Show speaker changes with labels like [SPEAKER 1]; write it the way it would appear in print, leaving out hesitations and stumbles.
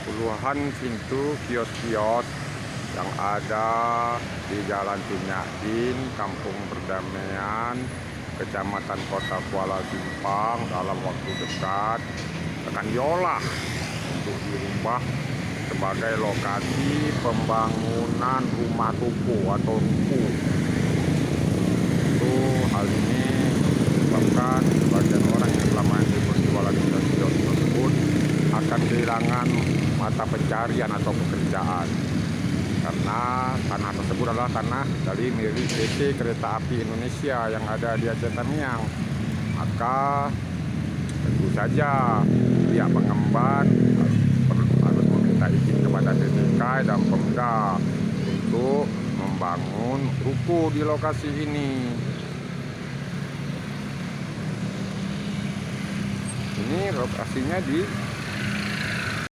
[SPEAKER 1] Puluhan pintu kios-kios yang ada di Jalan Tunyain, Kampung Perdamaian, Kecamatan Kota Kuala Simpang dalam waktu dekat akan diolah untuk dirubah sebagai lokasi pembangunan rumah toko atau ruko. Itu hal ini menyebabkan sebagian orang yang selama ini berjualan di kios tersebut akan kehilangan mata pencarian atau pekerjaan, karena tanah tersebut adalah tanah dari milik PT Kereta Api Indonesia yang ada di Aceh Tamiang. Maka tentu saja pihak pengembang harus meminta izin kepada PT KAI dan Pemda untuk membangun ruko di lokasi ini. Ini lokasinya di